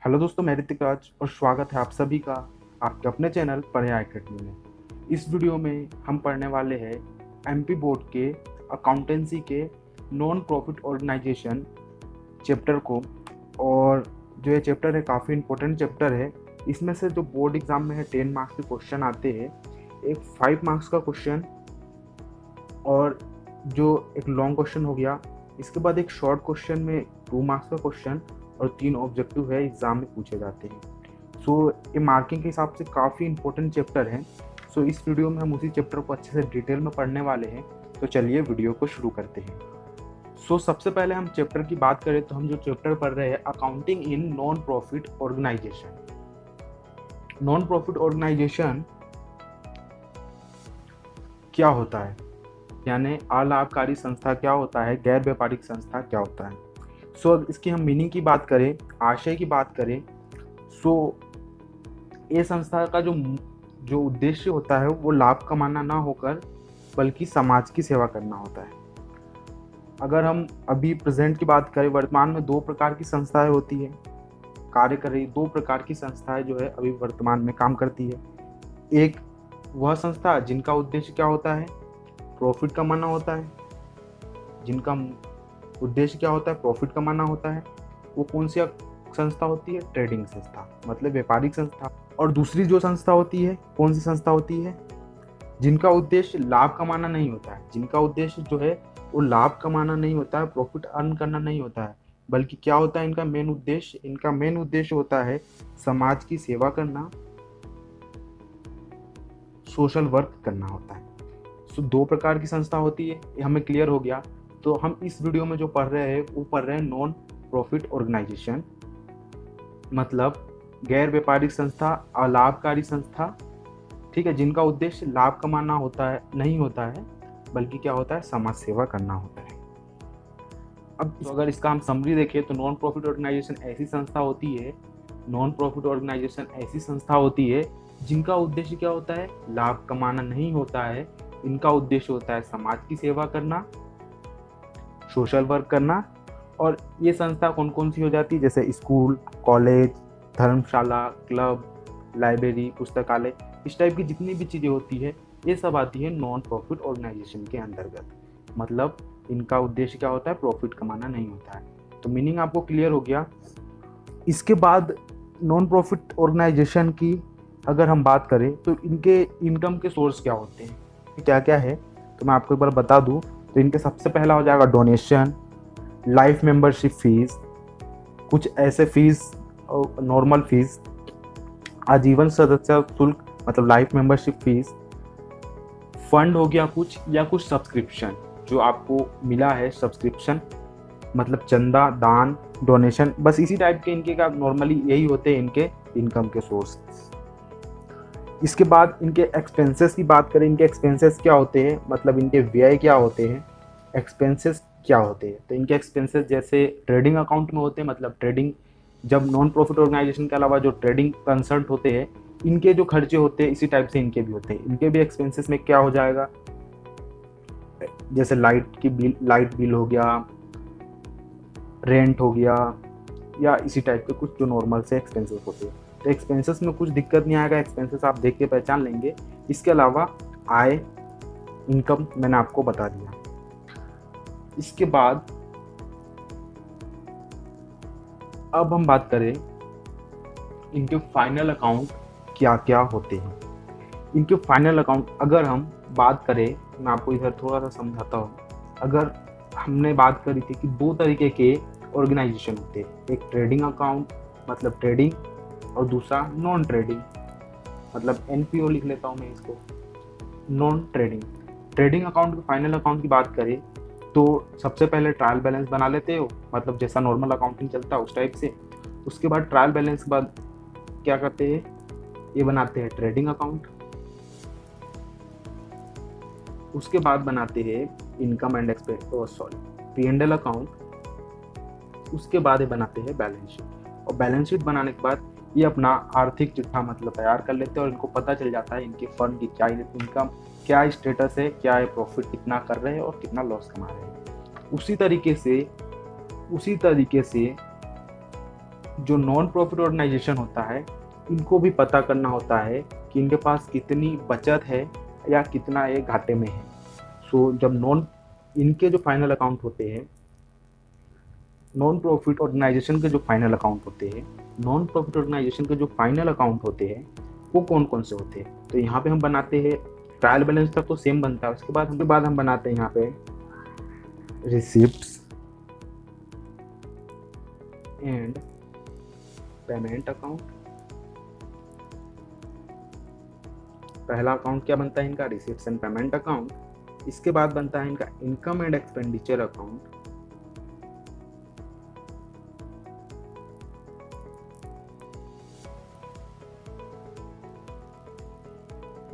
Hello दोस्तों, मैं ऋतिक राज और स्वागत है आप सभी का आपके अपने चैनल पढ़े एकेडमी में। इस वीडियो में हम पढ़ने वाले हैं एमपी बोर्ड के अकाउंटेंसी के नॉन प्रॉफिट ऑर्गेनाइजेशन चैप्टर को। और जो ये चैप्टर है काफ़ी इम्पोर्टेंट चैप्टर है। इसमें से जो बोर्ड एग्जाम में है 10 मार्क्स के क्वेश्चन आते हैं, एक 5 मार्क्स का क्वेश्चन और जो एक लॉन्ग क्वेश्चन हो गया। इसके बाद एक शॉर्ट क्वेश्चन में 2 मार्क्स का क्वेश्चन और 3 ऑब्जेक्टिव है एग्जाम में पूछे जाते हैं। सो ये मार्किंग के हिसाब से काफ़ी इंपॉर्टेंट चैप्टर है। सो इस वीडियो में हम उसी चैप्टर को अच्छे से डिटेल में पढ़ने वाले हैं। तो चलिए वीडियो को शुरू करते हैं। सो सबसे पहले हम चैप्टर की बात करें तो हम जो चैप्टर पढ़ रहे हैं accounting in non profit organisation. Non profit organisation क्या होता है, यानी अलाभकारी संस्था क्या होता है, गैर व्यापारिक संस्था क्या होता है। सो इसकी हम मीनिंग की बात करें, आशय की बात करें, सो ये संस्था का जो जो उद्देश्य होता है वो लाभ कमाना ना होकर बल्कि समाज की सेवा करना होता है। अगर हम अभी प्रेजेंट की बात करें, वर्तमान में 2 प्रकार की संस्थाएं होती है, कार्य कर रही 2 प्रकार की संस्थाएं जो है अभी वर्तमान में काम करती है। एक वह संस्था जिनका उद्देश्य क्या होता है, प्रॉफिट कमाना होता है। जिनका उद्देश्य क्या होता है, प्रॉफिट कमाना होता है। वो कौन सी संस्था होती है, ट्रेडिंग संस्था, मतलब व्यापारिक संस्था। और दूसरी जो संस्था होती है, कौन सी संस्था होती है, जिनका उद्देश्य लाभ कमाना नहीं होता है। जिनका उद्देश्य जो है वो लाभ कमाना नहीं होता है, प्रॉफिट अर्न करना नहीं होता है, बल्कि क्या होता है इनका मेन उद्देश्य, इनका मेन उद्देश्य होता है समाज की सेवा करना, सोशल वर्क करना होता है। सो 2 प्रकार की संस्था होती है, ये हमें क्लियर हो गया। तो हम इस वीडियो में जो पढ़ रहे हैं वो पढ़ रहे हैं नॉन प्रॉफिट ऑर्गेनाइजेशन, मतलब गैर व्यापारिक संस्था, अलाभकारी संस्था, ठीक है, जिनका उद्देश्य लाभ कमाना होता है नहीं होता है, बल्कि क्या होता है, समाज सेवा करना होता है। अब तो अगर इसका हम समरी देखें तो नॉन प्रॉफिट ऑर्गेनाइजेशन ऐसी संस्था होती है, नॉन प्रॉफिट ऑर्गेनाइजेशन ऐसी संस्था होती है जिनका उद्देश्य क्या होता है, लाभ कमाना नहीं होता है। इनका उद्देश्य होता है समाज की सेवा करना, सोशल वर्क करना। और ये संस्था कौन कौन सी हो जाती है, जैसे स्कूल, कॉलेज, धर्मशाला, क्लब, लाइब्रेरी, पुस्तकालय, इस टाइप की जितनी भी चीज़ें होती है ये सब आती है नॉन प्रॉफिट ऑर्गेनाइजेशन के अंतर्गत। मतलब इनका उद्देश्य क्या होता है, प्रॉफिट कमाना नहीं होता है। तो मीनिंग आपको क्लियर हो गया। इसके बाद नॉन प्रॉफिट ऑर्गेनाइजेशन की अगर हम बात करें तो इनके इनकम के सोर्स क्या होते हैं, क्या क्या है, तो मैं आपको एक बार बता दूं। तो इनके सबसे पहला हो जाएगा डोनेशन, लाइफ मेंबरशिप फीस, कुछ ऐसे फीस, नॉर्मल फीस, आजीवन सदस्य शुल्क मतलब लाइफ मेंबरशिप फीस, फंड हो गया कुछ, या कुछ सब्सक्रिप्शन जो आपको मिला है, सब्सक्रिप्शन मतलब चंदा, दान, डोनेशन, बस इसी टाइप के इनके का नॉर्मली यही होते हैं इनके इनकम के सोर्स। इसके बाद इनके एक्सपेंसेस की बात करें, इनके एक्सपेंसेस क्या होते हैं, मतलब इनके व्यय क्या होते हैं, एक्सपेंसेस क्या होते हैं। तो इनके एक्सपेंसेस जैसे ट्रेडिंग अकाउंट में होते हैं, मतलब ट्रेडिंग, जब नॉन प्रॉफिट ऑर्गेनाइजेशन के अलावा जो ट्रेडिंग कंसल्ट होते हैं इनके जो खर्चे होते हैं इसी टाइप से इनके भी होते हैं। इनके भी एक्सपेंसेस में क्या हो जाएगा, जैसे लाइट बिल हो गया, रेंट हो गया, या इसी टाइप के कुछ जो नॉर्मल से एक्सपेंसेस होते हैं। तो एक्सपेंसेस में कुछ दिक्कत नहीं आएगा, एक्सपेंसेस आप देख के पहचान लेंगे। इसके अलावा आय, इनकम मैंने आपको बता दिया। इसके बाद अब हम बात करें इनके फाइनल अकाउंट क्या क्या होते हैं। इनके फाइनल अकाउंट अगर हम बात करें, मैं आपको इधर थोड़ा सा समझाता हूँ। अगर हमने बात करी थी कि 2 तरीके के ऑर्गेनाइजेशन होते हैं, एक ट्रेडिंग अकाउंट मतलब ट्रेडिंग, और दूसरा नॉन ट्रेडिंग, मतलब एनपीओ लिख लेता हूँ मैं इसको, नॉन ट्रेडिंग। ट्रेडिंग अकाउंट के फाइनल अकाउंट की बात करें तो सबसे पहले ट्रायल बैलेंस बना लेते हो, मतलब जैसा नॉर्मल अकाउंटिंग चलता है उस टाइप से। उसके बाद ट्रायल बैलेंस के बाद क्या करते हैं, ये बनाते हैं ट्रेडिंग अकाउंट। उसके बाद बनाते हैं income and expense, sorry, P&L account. उसके बाद ये बनाते हैं बैलेंस शीट, और बैलेंस शीट बनाने के बाद ये अपना आर्थिक चिट्ठा मतलब तैयार कर लेते हैं, और इनको पता चल जाता है इनके फर्म की क्या इनकम, क्या स्टेटस है, क्या है प्रॉफिट कितना कर रहे हैं और कितना लॉस कमा रहे हैं। उसी तरीके से जो नॉन प्रॉफिट ऑर्गेनाइजेशन होता है, इनको भी पता करना होता है कि इनके पास कितनी बचत है या कितना ये घाटे में है। सो जब इनके जो फाइनल अकाउंट होते हैं, नॉन प्रॉफिट ऑर्गेनाइजेशन के जो फाइनल अकाउंट होते हैं, नॉन प्रॉफिट ऑर्गेनाइजेशन के जो फाइनल अकाउंट होते हैं वो कौन कौन से होते हैं। तो यहाँ पे हम बनाते हैं, ट्रायल बैलेंस तक तो सेम बनता है, उसके बाद हम बनाते हैं यहाँ पे रिसिप्ट्स एंड पेमेंट अकाउंट। पहला अकाउंट क्या बनता है इनका, रिसिप्ट्स एंड पेमेंट अकाउंट। इसके बाद बनता है इनका income and expenditure account.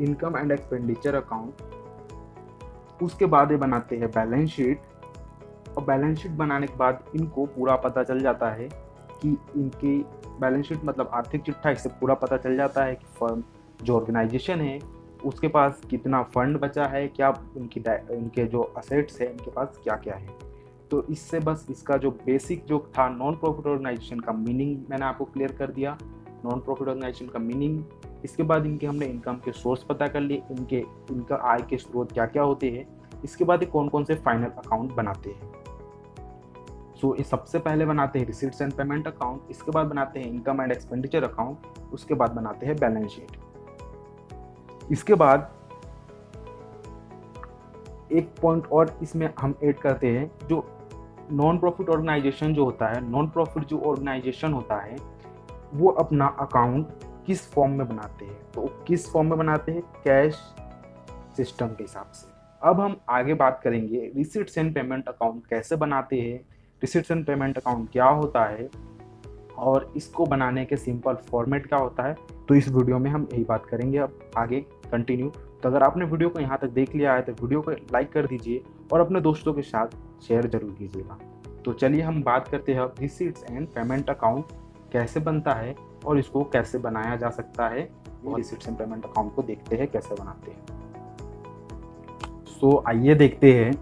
Income and expenditure account. उसके बाद ये बनाते हैं बैलेंस शीट, और बैलेंस शीट बनाने के बाद इनको पूरा पता चल जाता है कि इनकी बैलेंस शीट मतलब आर्थिक चिट्ठा, इससे पूरा पता चल जाता है कि फर्म जो ऑर्गेनाइजेशन है उसके पास कितना फंड बचा है, क्या इनके जो असेट्स है इनके पास क्या क्या है। तो इससे बस इसका जो बेसिक जो था नॉन प्रॉफिट ऑर्गेनाइजेशन का मीनिंग मैंने आपको क्लियर कर दिया, नॉन प्रॉफिट ऑर्गेनाइजेशन का मीनिंग। इसके बाद इनके हमने इनकम के सोर्स पता कर लिए, इनका आय के स्रोत क्या क्या होते हैं। इसके बाद ये कौन कौन से फाइनल अकाउंट बनाते हैं। सो ये सबसे पहले बनाते हैं रिसीट्स एंड पेमेंट अकाउंट, इसके बाद बनाते हैं इनकम एंड एक्सपेंडिचर अकाउंट, उसके बाद बनाते हैं बैलेंस शीट। इसके बाद एक पॉइंट और इसमें हम ऐड करते हैं, जो नॉन प्रॉफिट ऑर्गेनाइजेशन जो होता है, नॉन प्रॉफिट जो ऑर्गेनाइजेशन होता है वो अपना अकाउंट किस फॉर्म में बनाते हैं। तो किस फॉर्म में बनाते हैं, कैश सिस्टम के हिसाब से। अब हम आगे बात करेंगे रिसीट्स एंड पेमेंट अकाउंट कैसे बनाते हैं, रिसीट्स एंड पेमेंट अकाउंट क्या होता है और इसको बनाने के सिंपल फॉर्मेट क्या होता है। तो इस वीडियो में हम यही बात करेंगे अब आगे कंटिन्यू। तो अगर आपने वीडियो को यहाँ तक देख लिया है तो वीडियो को लाइक कर दीजिए और अपने दोस्तों के साथ शेयर जरूर कीजिएगा। तो चलिए हम बात करते हैं रिसीट्स एंड पेमेंट अकाउंट कैसे बनता है और इसको कैसे बनाया जा सकता है। रिसीट्स एंड पेमेंट अकाउंट को देखते हैं कैसे बनाते हैं। सो आइए देखते हैं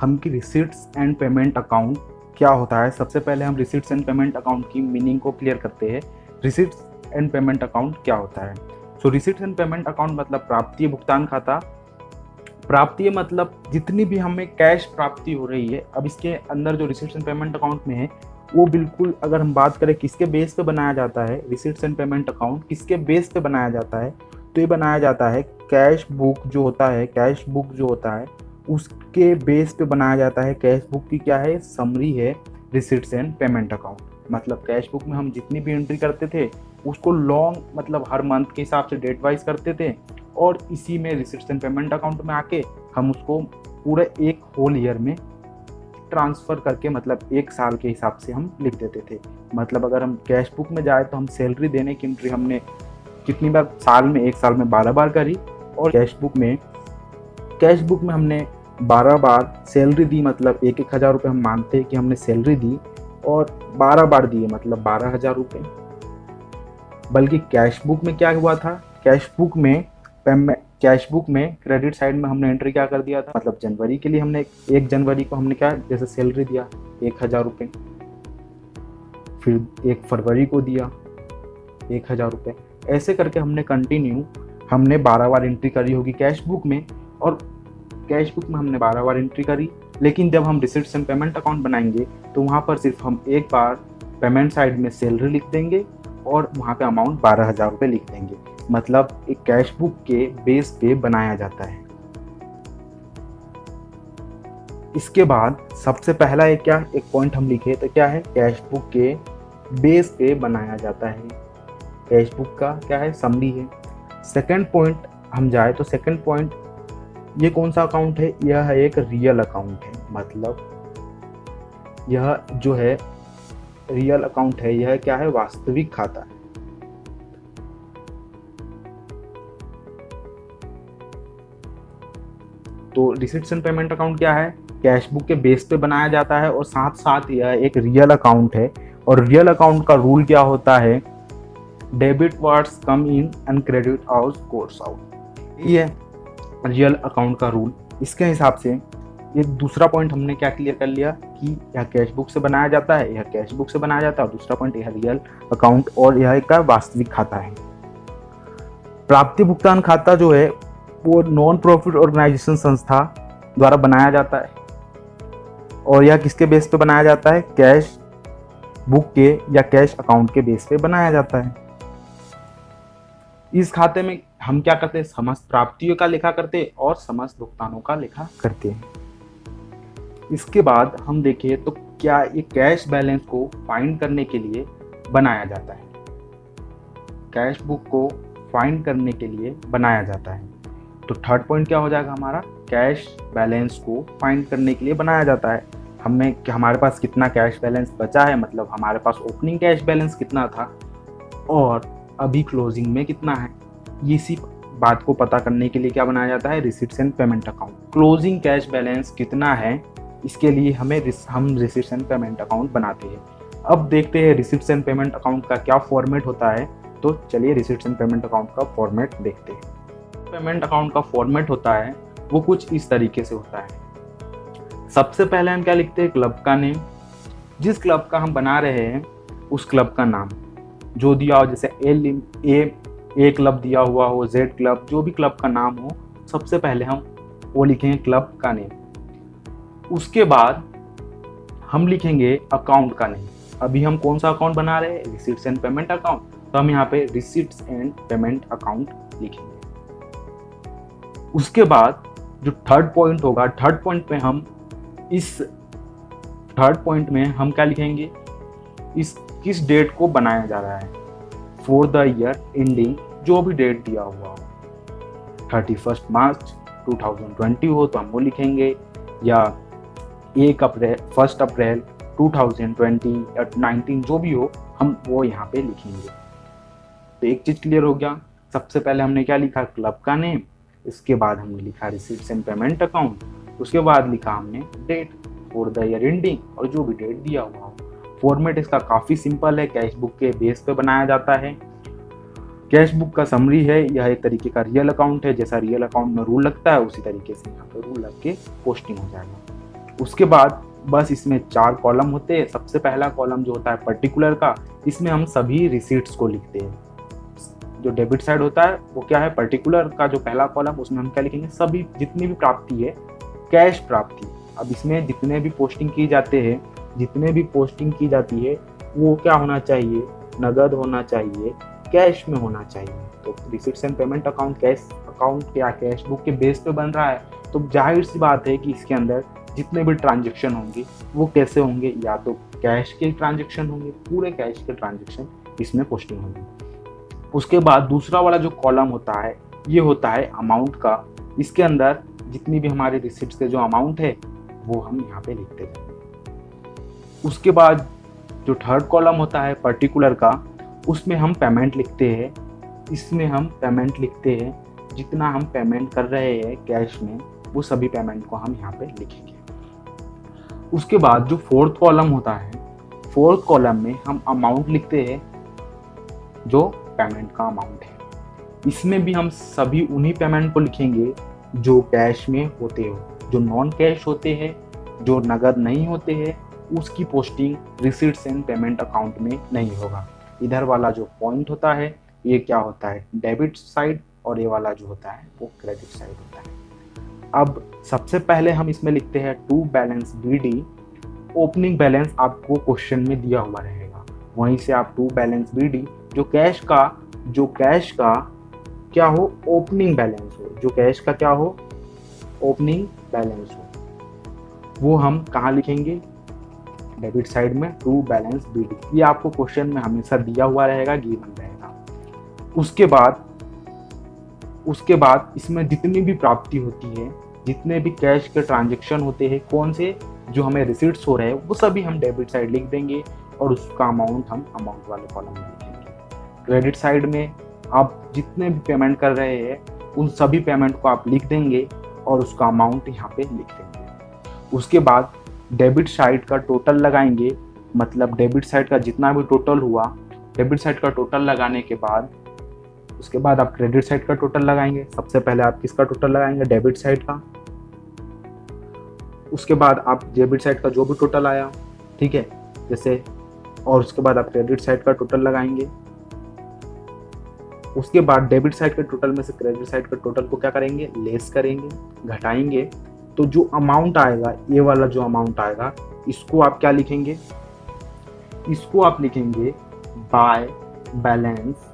हम कि रिसीट्स एंड पेमेंट अकाउंट क्या होता है। सबसे पहले हम रिसीट्स एंड पेमेंट अकाउंट की मीनिंग को क्लियर करते हैं। रिसीट्स एंड पेमेंट अकाउंट क्या होता है। सो रिसीट्स एंड पेमेंट अकाउंट मतलब प्राप्ति भुगतान खाता। प्राप्ति मतलब जितनी भी हमें कैश प्राप्ति हो रही है। अब इसके अंदर जो रिसीट्स एंड पेमेंट अकाउंट में है वो बिल्कुल, अगर हम बात करें किसके बेस पे बनाया जाता है, रिसीट्स एंड पेमेंट अकाउंट किसके बेस पे बनाया जाता है, तो ये बनाया जाता है कैश बुक जो होता है, कैश बुक जो होता है उसके बेस पे बनाया जाता है। कैश बुक की क्या है, समरी है रिसीट्स एंड पेमेंट अकाउंट। मतलब कैश बुक में हम जितनी भी एंट्री करते थे उसको लॉन्ग मतलब हर मंथ के हिसाब से डेट वाइज करते थे, और इसी में रिसीट्स एंड पेमेंट अकाउंट में आके हम उसको पूरे एक होल ईयर में ट्रांसफ़र करके मतलब एक साल के हिसाब से हम लिख देते थे। मतलब अगर हम कैश बुक में जाए तो हम सैलरी देने की एंट्री हमने कितनी बार, साल में, एक साल में 12 बार करी, और कैश बुक में हमने 12 बार सैलरी दी। मतलब 1,000 रुपये हम मानते हैं कि हमने सैलरी दी और 12 बार दिए मतलब 12,000 रुपये। बल्कि कैश बुक में क्या हुआ था, कैश बुक में क्रेडिट साइड में हमने एंट्री क्या कर दिया था, मतलब जनवरी के लिए हमने 1 जनवरी को हमने क्या जैसे सैलरी दिया 1,000 रुपये, फिर 1 फरवरी को दिया 1,000 रुपये। ऐसे करके हमने कंटिन्यू 12 बार एंट्री करी होगी कैश बुक में, और कैश बुक में हमने 12 बार एंट्री करी। लेकिन जब हम रिसीट्स एंड पेमेंट अकाउंट बनाएंगे तो वहाँ पर सिर्फ हम एक बार पेमेंट साइड में सैलरी लिख देंगे और वहाँ पे अमाउंट 12,000 रुपये लिख देंगे। मतलब एक कैश बुक के बेस पे बनाया जाता है। इसके बाद सबसे पहला एक पॉइंट हम लिखे तो क्या है, कैश बुक के बेस पे बनाया जाता है। कैश बुक का क्या है, समरी है। सेकंड पॉइंट हम जाए तो सेकंड पॉइंट, ये कौन सा अकाउंट है, यह है एक रियल अकाउंट है। मतलब यह जो है रियल अकाउंट है, यह क्या है, वास्तविक खाता है। तो रिसीट्स एंड पेमेंट अकाउंट क्या है, कैश बुक के बेस पे बनाया जाता है और साथ साथ यह एक रियल अकाउंट है। और रियल अकाउंट का रूल क्या होता है, debit words come in and credit out goes out. ये रियल अकाउंट का रूल। इसके हिसाब से ये दूसरा पॉइंट हमने क्या क्लियर कर लिया कि यह कैश बुक से बनाया जाता है, यह कैश बुक से बनाया जाता है, और दूसरा पॉइंट यह रियल अकाउंट और यह एक वास्तविक खाता है। प्राप्ति भुगतान खाता जो है वो नॉन प्रॉफिट ऑर्गेनाइजेशन संस्था द्वारा बनाया जाता है, और यह किसके बेस पे बनाया जाता है, कैश बुक के या कैश अकाउंट के बेस पे बनाया जाता है। इस खाते में हम क्या करते हैं, समस्त प्राप्तियों का लेखा करते हैं और समस्त भुगतानों का लेखा करते हैं। इसके बाद हम देखें तो क्या ये कैश बैलेंस को फाइंड करने के लिए बनाया जाता है, कैश बुक को फाइंड करने के लिए बनाया जाता है। तो थर्ड पॉइंट क्या हो जाएगा हमारा, कैश बैलेंस को फाइंड करने के लिए बनाया जाता है। हमारे पास कितना कैश बैलेंस बचा है, मतलब हमारे पास ओपनिंग कैश बैलेंस कितना था और अभी क्लोजिंग में कितना है, ये इसी बात को पता करने के लिए क्या बनाया जाता है, receipts and payment account. Closing cash balance कितना है इसके लिए हम रिसीट्स एंड पेमेंट अकाउंट बनाते हैं। अब देखते हैं रिसीट्स एंड पेमेंट अकाउंट का क्या फॉर्मेट होता है। तो चलिए रिसीट्स एंड पेमेंट अकाउंट का फॉर्मेट देखते हैं। पेमेंट अकाउंट का फॉर्मेट होता है वो कुछ इस तरीके से होता है। सबसे पहले हम क्या लिखते हैं, क्लब का नेम, जिस क्लब का हम बना रहे हैं उस क्लब का नाम जो दिया हो, जैसे ए क्लब दिया हुआ हो, जेड क्लब, जो भी क्लब का नाम हो, सबसे पहले हम वो लिखेंगे क्लब का नेम। उसके बाद हम लिखेंगे अकाउंट का नेम। अभी हम कौन सा अकाउंट बना रहे हैं, रिसीट्स एंड पेमेंट अकाउंट, तो हम यहाँ पे रिसीट्स एंड पेमेंट अकाउंट लिखेंगे। उसके बाद जो थर्ड पॉइंट होगा, थर्ड पॉइंट में हम क्या लिखेंगे, किस डेट को बनाया जा रहा है, फॉर द ईयर एंडिंग, जो भी डेट दिया हुआ हो, 31 मार्च 2020 हो तो हम वो लिखेंगे, या 1 अप्रैल 2020 या 19, जो भी हो हम वो यहाँ पे लिखेंगे। तो एक चीज क्लियर हो गया, सबसे पहले हमने क्या लिखा, क्लब का नेम, इसके बाद हमने लिखा रिसीट्स एंड पेमेंट अकाउंट, उसके बाद लिखा हमने date for the year ending और जो भी डेट दिया हुआ हो। फॉर्मेट इसका काफ़ी सिंपल है, कैश बुक के बेस पे बनाया जाता है। कैश बुक का समरी है, यह एक तरीके का रियल अकाउंट है, जैसा रियल अकाउंट में रूल लगता है उसी तरीके से यहाँ पे रूल लग के पोस्टिंग हो जाएगा। उसके बाद बस इसमें 4 कॉलम होते हैं। सबसे पहला कॉलम जो होता है पर्टिकुलर का, इसमें हम सभी रिसीट्स को लिखते हैं। जो डेबिट साइड होता है वो क्या है, पर्टिकुलर का जो पहला कॉलम, उसमें हम क्या लिखेंगे, सभी जितनी भी प्राप्ति है, कैश प्राप्ति। अब इसमें जितने भी पोस्टिंग की जाती है वो क्या होना चाहिए, नगद होना चाहिए, कैश में होना चाहिए। तो receipts and payment account cash account या कैश बुक के बेस पे बन रहा है, तो जाहिर सी बात है कि इसके अंदर जितने भी ट्रांजेक्शन होंगे वो कैसे होंगे, या तो कैश के ट्रांजेक्शन होंगे, पूरे कैश के ट्रांजेक्शन इसमें पोस्टिंग होंगी। उसके बाद दूसरा वाला जो कॉलम होता है ये होता है अमाउंट का। इसके अंदर जितनी भी हमारे रिसिप्ट्स के जो अमाउंट है वो हम यहाँ पे लिखते हैं। उसके बाद जो थर्ड कॉलम होता है पर्टिकुलर का, उसमें हम पेमेंट लिखते हैं। इसमें हम पेमेंट लिखते हैं जितना हम पेमेंट कर रहे हैं कैश में, वो सभी पेमेंट को हम यहाँ पे लिखेंगे। उसके बाद जो फोर्थ कॉलम होता है, फोर्थ कॉलम में हम अमाउंट लिखते हैं जो पेमेंट का अमाउंट है। इसमें भी हम सभी उन्हीं पेमेंट को लिखेंगे जो कैश में होते हो। जो नॉन कैश होते हैं, जो नगद नहीं होते हैं, उसकी posting receipts and payment account में नहीं होगा। इधर वाला जो पॉइंट होता है ये क्या होता है, डेबिट साइड, और ये वाला जो होता है वो क्रेडिट साइड होता है। अब सबसे पहले हम इसमें लिखते हैं to balance BD। Opening balance आपको क्वेश्चन में दिया हुआ रहेगा, वहीं से आप टू बैलेंस BD जो कैश का क्या हो, ओपनिंग बैलेंस हो, जो कैश का क्या हो, ओपनिंग बैलेंस हो, वो हम कहाँ लिखेंगे, डेबिट साइड में टू बैलेंस BD। ये आपको क्वेश्चन में हमेशा दिया हुआ रहेगा, गिवन रहेगा। उसके बाद इसमें जितनी भी प्राप्ति होती है, जितने भी कैश के ट्रांजेक्शन होते हैं, कौन से जो हमें रिसीट्स हो रहे हैं वो सभी हम डेबिट साइड लिख देंगे और उसका अमाउंट हम अमाउंट वाले कॉलम में लिखेंगे। क्रेडिट साइड में आप जितने भी पेमेंट कर रहे हैं उन सभी पेमेंट को आप लिख देंगे और उसका अमाउंट यहाँ पे लिख देंगे। उसके बाद डेबिट साइड का टोटल लगाएंगे, मतलब डेबिट साइड का जितना भी टोटल हुआ, डेबिट साइड का टोटल लगाने के बाद उसके बाद आप क्रेडिट साइड का टोटल लगाएंगे। सबसे पहले आप किसका टोटल लगाएंगे, डेबिट साइड का। उसके बाद आप डेबिट साइड का जो भी टोटल आया, ठीक है, जैसे, और उसके बाद आप क्रेडिट साइड का टोटल लगाएंगे। उसके बाद डेबिट साइड के टोटल में से क्रेडिट साइड के टोटल को क्या करेंगे, लेस करेंगे, घटाएंगे। तो जो अमाउंट आएगा, ये वाला जो अमाउंट आएगा, इसको आप क्या लिखेंगे, इसको आप लिखेंगे बाय बैलेंस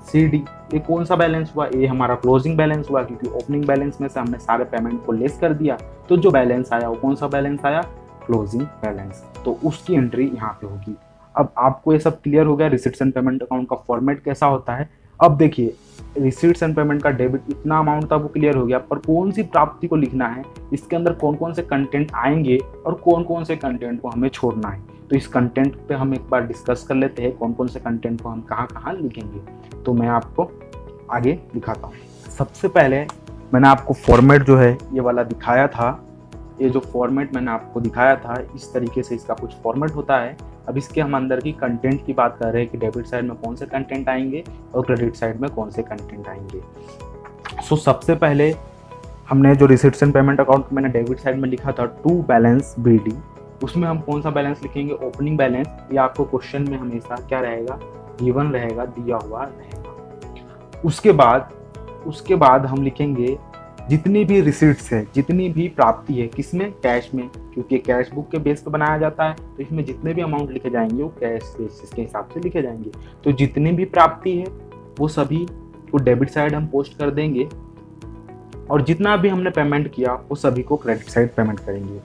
CD। ये कौन सा बैलेंस हुआ, ये हमारा क्लोजिंग बैलेंस हुआ, क्योंकि ओपनिंग बैलेंस में से हमने सारे पेमेंट को लेस कर दिया। तो जो बैलेंस आया वो कौन सा बैलेंस आया, क्लोजिंग बैलेंस। तो उसकी एंट्री यहाँ पे होगी। अब आपको ये सब क्लियर हो गया रिसीट्स एंड पेमेंट अकाउंट का फॉर्मेट कैसा होता है। अब देखिए, रिसीट्स एंड पेमेंट का डेबिट इतना अमाउंट था वो क्लियर हो गया, पर कौन सी प्राप्ति को लिखना है, इसके अंदर कौन कौन से कंटेंट आएंगे और कौन कौन से कंटेंट को हमें छोड़ना है। तो इस कंटेंट पे हम एक बार डिस्कस कर लेते हैं, कौन कौन से कंटेंट को हम कहाँ कहाँ लिखेंगे। तो मैं आपको आगे दिखाता हूँ। सबसे पहले मैंने आपको फॉर्मेट जो है ये वाला दिखाया था। ये जो फॉर्मेट मैंने आपको दिखाया था, इस तरीके से इसका कुछ फॉर्मेट होता है। अब इसके हम अंदर की कंटेंट की बात कर रहे हैं कि डेबिट साइड में कौन से कंटेंट आएंगे और क्रेडिट साइड में कौन से कंटेंट आएंगे। सो सबसे पहले हमने जो रिसीट्स एंड पेमेंट अकाउंट मैंने डेबिट साइड में लिखा था टू बैलेंस BD, उसमें हम कौन सा बैलेंस लिखेंगे, ओपनिंग बैलेंस। ये आपको क्वेश्चन में हमेशा क्या रहेगा, गिवन रहेगा, दिया हुआ रहेगा। उसके बाद हम लिखेंगे जितनी भी रिसीट्स है, जितनी भी प्राप्ति है, किसमें, कैश में, क्योंकि कैश बुक के बेस पे बनाया जाता है। तो इसमें जितने भी अमाउंट लिखे जाएंगे वो कैश बेसिस के हिसाब से लिखे जाएंगे। तो जितनी भी प्राप्ति है वो सभी को डेबिट साइड हम पोस्ट कर देंगे, और जितना भी हमने पेमेंट किया वो सभी को क्रेडिट साइड पेमेंट करेंगे,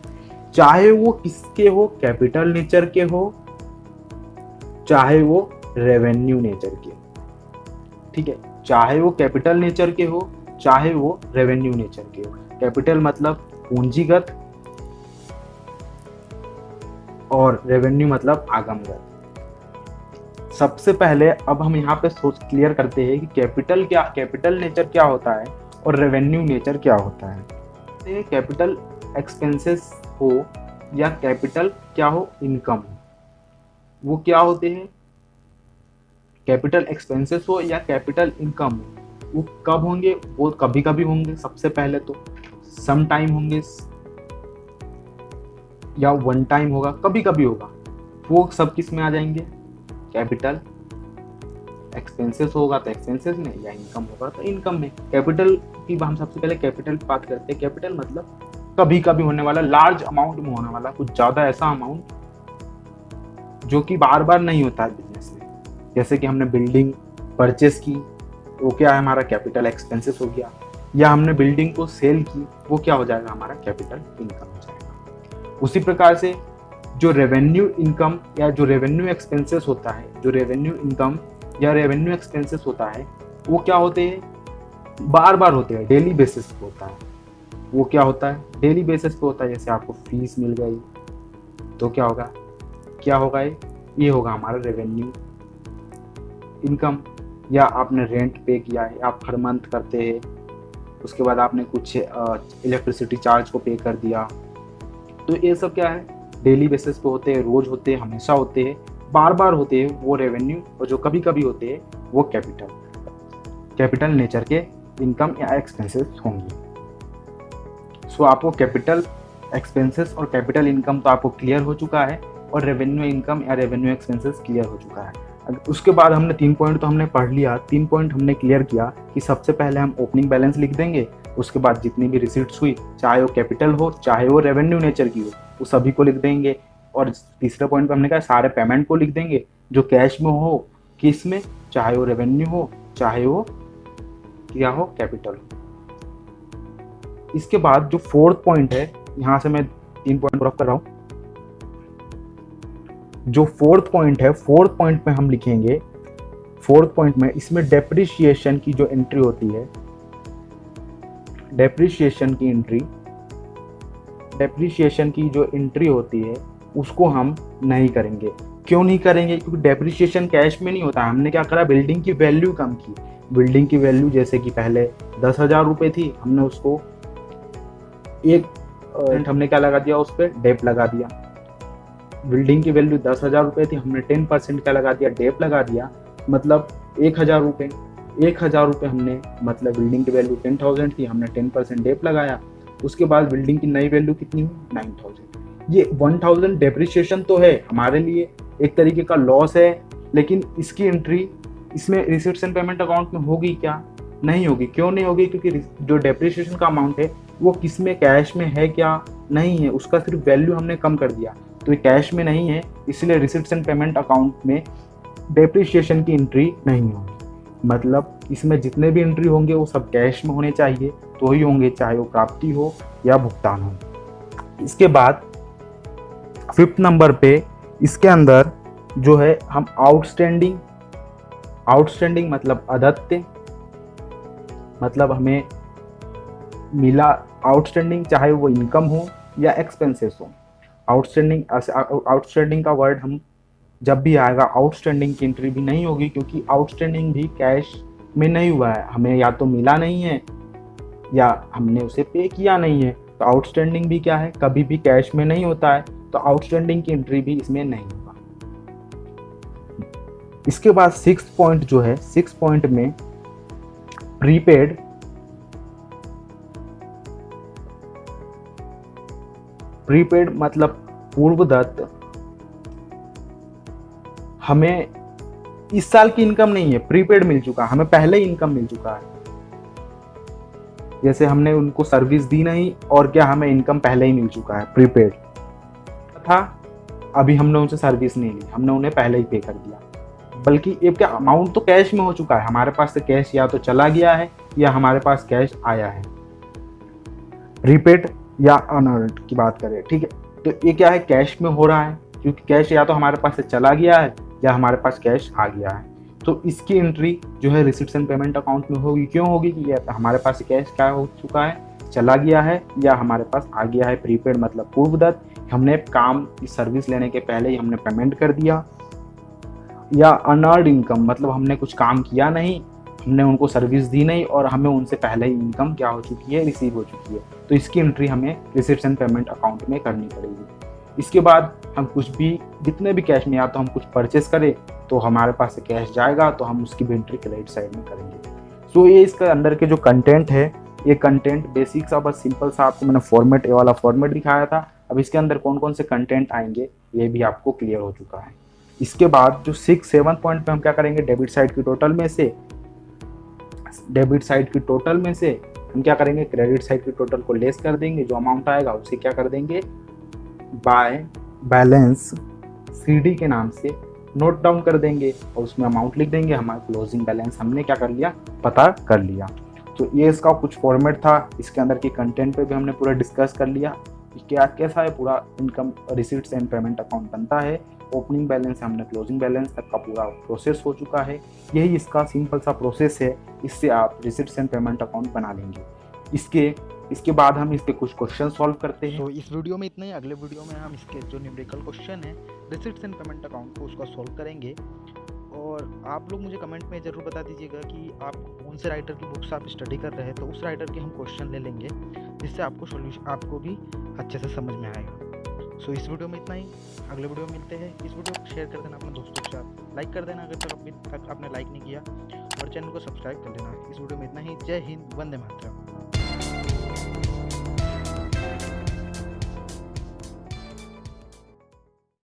चाहे वो किसके हो, कैपिटल नेचर के हो, चाहे वो रेवेन्यू नेचर के, ठीक है, चाहे वो कैपिटल नेचर के हो, चाहे वो रेवेन्यू नेचर के हो। कैपिटल मतलब पूंजीगत और रेवेन्यू मतलब आगमगत। सबसे पहले अब हम यहाँ पे सोच क्लियर करते हैं कि कैपिटल नेचर क्या होता है और रेवेन्यू नेचर क्या होता है। कैपिटल एक्सपेंसेस हो या कैपिटल क्या हो, इनकम, वो क्या होते हैं, कैपिटल एक्सपेंसेस हो या कैपिटल इनकम हो, वो कब होंगे, वो कभी कभी होंगे। सबसे पहले तो सम टाइम होंगे या वन टाइम होगा, कभी कभी होगा। वो सब किस में आ जाएंगे, कैपिटल एक्सपेंसेस होगा तो एक्सपेंसेस में, या इनकम होगा तो इनकम में। कैपिटल की हम सबसे पहले कैपिटल की बात करते हैं। कैपिटल मतलब कभी कभी होने वाला, लार्ज अमाउंट में होने वाला, कुछ ज्यादा ऐसा अमाउंट जो कि बार बार नहीं होता है बिजनेस में। जैसे कि हमने बिल्डिंग परचेस की, वो क्या है, हमारा कैपिटल एक्सपेंसेस हो गया। या हमने बिल्डिंग को सेल की, वो क्या हो जाएगा, हमारा कैपिटल इनकम हो जाएगा। उसी प्रकार से जो रेवेन्यू इनकम या जो रेवेन्यू एक्सपेंसेस होता है, जो रेवेन्यू इनकम या रेवेन्यू एक्सपेंसेस होता है, वो क्या होते हैं, बार बार होते हैं, डेली बेसिस पे होता है। वो क्या होता है, डेली बेसिस पे होता है। जैसे आपको फीस मिल गई तो क्या होगा, ये होगा हमारा रेवेन्यू इनकम। या आपने रेंट पे किया है, आप हर मंथ करते हैं, उसके बाद आपने कुछ इलेक्ट्रिसिटी चार्ज को पे कर दिया, तो ये सब क्या है, डेली बेसिस पे होते हैं, रोज होते हैं, हमेशा होते हैं, बार बार होते हैं वो रेवेन्यू। और जो कभी कभी होते हैं वो कैपिटल नेचर के इनकम या एक्सपेंसेस होंगी। सो आपको कैपिटल एक्सपेंसेस और कैपिटल इनकम तो आपको क्लियर हो चुका है, और रेवेन्यू इनकम या रेवेन्यू एक्सपेंसेस क्लियर हो चुका है। उसके बाद हमने 3 पॉइंट तो हमने पढ़ लिया, 3 पॉइंट हमने क्लियर किया कि सबसे पहले हम ओपनिंग बैलेंस लिख देंगे। उसके बाद जितनी भी रिसीट्स हुई, चाहे वो कैपिटल हो चाहे वो रेवेन्यू नेचर की हो, वो सभी को लिख देंगे। और तीसरे पॉइंट पे हमने कहा सारे पेमेंट को लिख देंगे, जो कैश में हो, किस में, चाहे वो रेवेन्यू हो चाहे वो क्या हो, कैपिटल हो। इसके बाद जो 4th पॉइंट है, यहाँ से मैं 3 पॉइंट ड्रॉप कर रहा हूँ। जो 4th पॉइंट है, 4th पॉइंट में हम लिखेंगे, 4th पॉइंट में इसमें डेप्रिसिएशन की जो एंट्री होती है, डेप्रिसिएशन की जो एंट्री होती है उसको हम नहीं करेंगे। क्यों नहीं करेंगे, क्योंकि डेप्रिसिएशन कैश में नहीं होता है। हमने क्या करा, बिल्डिंग की वैल्यू कम की। बिल्डिंग की वैल्यू जैसे कि पहले 10,000 रुपये थी, हमने उसको हमने क्या लगा दिया, उस पर डेप लगा दिया। बिल्डिंग की वैल्यू 10,000 रुपये थी, हमने 10% क्या लगा दिया, डेप लगा दिया, मतलब 1,000 रुपये। 1,000 रुपये हमने, मतलब बिल्डिंग की वैल्यू 10,000 थी, हमने 10% डेप लगाया, उसके बाद बिल्डिंग की नई वैल्यू कितनी हुई 9000। ये 1000 डेप्रिसिएशन तो है हमारे लिए एक तरीके का लॉस है, लेकिन इसकी एंट्री इसमें रिसीट्स एंड पेमेंट अकाउंट में होगी क्या? नहीं होगी। क्यों नहीं होगी? क्योंकि जो डेप्रिसिएशन का अमाउंट है वो किस में, कैश में है क्या? नहीं है, उसका सिर्फ वैल्यू हमने कम कर दिया, तो ये कैश में नहीं है, इसलिए रिसीट्स एंड पेमेंट अकाउंट में डेप्रिसिएशन की एंट्री नहीं होगी। मतलब इसमें जितने भी एंट्री होंगे वो सब कैश में होने चाहिए, तो ही होंगे, चाहे वो प्राप्ति हो या भुगतान हो। इसके बाद 5th नंबर पे इसके अंदर जो है हम आउटस्टैंडिंग मतलब अदत्य, मतलब हमें मिला आउटस्टैंडिंग, चाहे वो इनकम हो या एक्सपेंसेस हो। आउटस्टैंडिंग का वर्ड हम जब भी आएगा, आउटस्टैंडिंग की एंट्री भी नहीं होगी, क्योंकि आउटस्टैंडिंग भी कैश में नहीं हुआ है, हमें या तो मिला नहीं है या हमने उसे पे किया नहीं है। तो आउटस्टैंडिंग भी क्या है, कभी भी कैश में नहीं होता है, तो आउटस्टैंडिंग की एंट्री भी इसमें नहीं होगा। इसके बाद 6th पॉइंट जो है, 6th पॉइंट में प्रीपेड मतलब पूर्वदत्त। हमें इस साल की इनकम नहीं है, प्रीपेड मिल चुका, हमें पहले ही इनकम मिल चुका है। जैसे हमने उनको सर्विस दी नहीं और क्या, हमें इनकम पहले ही मिल चुका है, प्रीपेड था, अभी हमने उनसे सर्विस नहीं ली, हमने उन्हें पहले ही पे कर दिया। बल्कि ये क्या, अमाउंट तो कैश में हो चुका है, हमारे पास से कैश या तो चला गया है या हमारे पास कैश आया है। प्रीपेड या अनअर्न्ड की बात करें, ठीक है, तो ये क्या है, कैश में हो रहा है, क्योंकि कैश या तो हमारे पास से चला गया है या हमारे पास कैश आ गया है। तो इसकी एंट्री जो है रिसीट्स एंड पेमेंट अकाउंट में होगी। क्यों होगी? कि हमारे पास कैश क्या हो चुका है, चला गया है, या हमारे पास आ गया है। प्रीपेड मतलब पूर्वदत्त, हमने काम की सर्विस लेने के पहले ही हमने पेमेंट कर दिया। या अनअर्न्ड इनकम मतलब हमने कुछ काम किया नहीं, हमने उनको सर्विस दी नहीं और हमें उनसे पहले ही इनकम क्या हो चुकी है, रिसीव हो चुकी है, तो इसकी एंट्री हमें रिसीट्स एंड पेमेंट अकाउंट में करनी पड़ेगी। इसके बाद हम कुछ भी, जितने भी कैश में, या तो हम कुछ परचेस करें तो हमारे पास से कैश जाएगा, तो हम उसकी भी एंट्री क्रेडिट साइड में करेंगे। सो ये इसके अंदर के जो कंटेंट है, ये कंटेंट बेसिक सा, बस सिंपल सा आपको मैंने फॉर्मेट, ये वाला फॉर्मेट दिखाया था। अब इसके अंदर कौन कौन से कंटेंट आएंगे ये भी आपको क्लियर हो चुका है। इसके बाद जो 6-7 पॉइंट पे हम क्या करेंगे, डेबिट साइड की टोटल में से हम क्या करेंगे, क्रेडिट साइड की टोटल को लेस कर देंगे, जो अमाउंट आएगा उसे क्या कर देंगे, बाय बैलेंस CD के नाम से नोट डाउन कर देंगे और उसमें अमाउंट लिख देंगे। हमारा क्लोजिंग बैलेंस हमने क्या कर लिया, पता कर लिया। तो ये इसका कुछ फॉर्मेट था। इसके अंदर की कंटेंट पे भी हमने पूरा डिस्कस कर लिया, क्या कैसा है पूरा income receipts and payment account बनता है। ओपनिंग बैलेंस से हमने क्लोजिंग बैलेंस तक का पूरा प्रोसेस हो चुका है। यही इसका सिंपल सा प्रोसेस है, इससे आप रिसीट्स एंड पेमेंट अकाउंट बना लेंगे। इसके बाद हम इसके कुछ क्वेश्चन सॉल्व करते हैं। तो इस वीडियो में इतना ही। अगले वीडियो में हम इसके जो न्यूमेरिकल क्वेश्चन है रिसीट्स एंड पेमेंट अकाउंट को, उसका सॉल्व करेंगे। और आप लोग मुझे कमेंट में ज़रूर बता दीजिएगा कि आप कौन से राइटर की बुक्स आप स्टडी कर रहे हैं, तो उस राइटर के हम क्वेश्चन ले लेंगे, जिससे आपको सोल्यूशन आपको भी अच्छे से समझ में आएगा। सो इस वीडियो में इतना ही। अगले वीडियो में मिलते हैं। इस वीडियो को शेयर कर देना अपने दोस्तों के साथ, लाइक कर देना अगर अभी तक आपने लाइक नहीं किया, और चैनल को सब्सक्राइब कर लेना। इस वीडियो में इतना ही। जय हिंद, वंदे मातरम।